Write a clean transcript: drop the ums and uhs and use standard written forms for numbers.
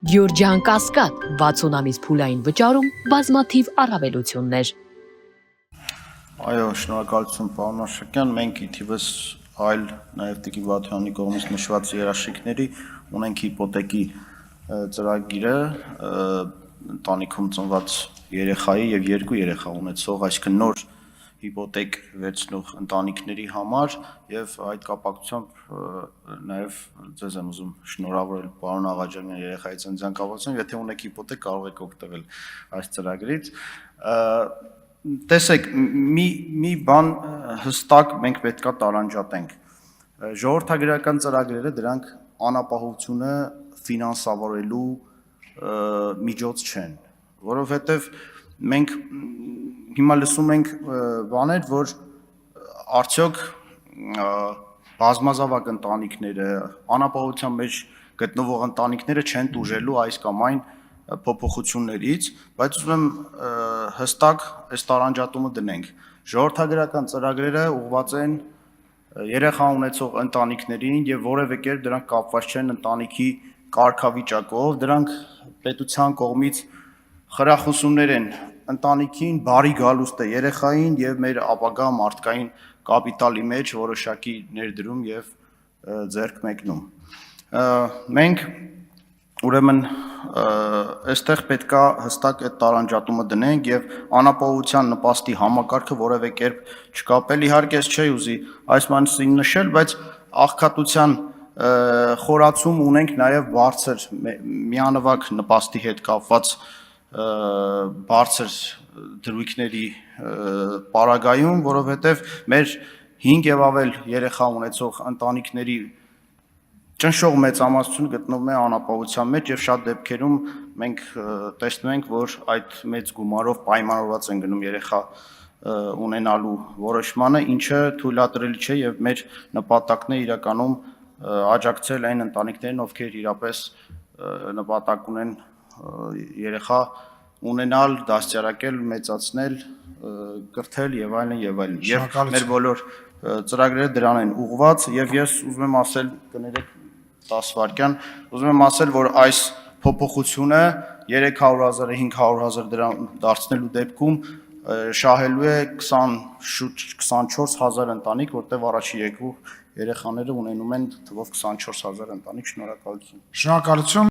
Գյորջյան Կասկադ 60 ամիս փուլային վճարում բազմաթիվ առավելություններ։ Այո, շնորհակալություն պարոն Աշակյան, մենք ի թիվս այլ նաև Տիկին Վաթյանի կողմից նշված երաշխիքների ունենք հիպոթեկի ծրագիրը ընտանիքում ծնված երեխայի եւ երկու երեխա ունեցող, այսինքն նոր հիպոթեք վերցնող ընտանիքների համար եւ այդ կապակցությամբ նաեւ ձեզ եմ ուզում շնորհավորել պարոն Աղաջանյան երեխայի ծննդյան կապակցությամբ, եթե ունեք հիպոթեք կարող եք օգտվել այս ծրագրից։ Տեսեք, մի բան հստակ մենք պետքա տարանջատենք։ Ժողովրդագրական ծրագրերը դրանք անապահովությունը ֆինանսավորելու միջոց չեն, որովհետև մենք հիմա լսում ենք բաներ, որ արդյոք բազմազավակ ընտանիքները, անապահովության մեջ գտնվող ընտանիքները չեն տուժելու այս կամ այն փոփոխություններից, բայց ուզում եմ հստակ այս տարանջատումը դնենք։ Ժողովրդագրական ծրագրերը ուղղված են երեխա ունեցող ընտանիքներին եւ որևէ կերպ դրանք կապված չեն ընտանիքի կարգավիճակով, դրանք պետության կողմից խրախուսումներ են ընտանիքին, բարի գալուստ է երեխային եւ մեր ապագա մարդկային կապիտալի մեջ որոշակի ներդրում եւ ձեռք մեկնում։ Մենք ուրեմն այստեղ պետքա հստակ այդ տարանջատումը դնենք եւ անապահովության նպաստի համակարգը որևէ կերպ չկապել։ Իհարկե, ես չէի ուզի այս մասին նշել, բայց աղքատության խորացում ունենք նաեւ բարձր միանվագ նպաստի հետ կապված բարձր դրույքների պարագայում, որովհետեւ մեր 5 եւ ավել երեխա ունեցող ընտանիքների ճնշող մեծամասնությունը գտնվում է անապահովության մեջ եւ շատ դեպքերում մենք տեսնում ենք, որ այդ մեծ գումարով պայմանավորված են գնում երեխա ունենալու որոշմանը, ինչը թույլատրելի չէ եւ մեր նպատակն է իրականում աջակցել այն ընտանիքներին, ովքեր իրապես նպատակ ունեն երեխա ունենալ, դաստիարակել, մեծացնել, կրթել եւ այլն եւ այլն։ Եվ մեր բոլոր ծրագրերը դրան են ուղղված եւ ես ուզում եմ ասել, կներեք 10 վայրկյան, ուզում եմ ասել, որ այս փոփոխությունը 300,000-ը 500,000 դրամ դարձնելու դեպքում շահելու է 24,000 ընտանիք, որտեղ առաջի երկու երեխաները ունենում են թվով 24,000 ընտանիք։ Շնորհակալություն։ Շնորհակալություն։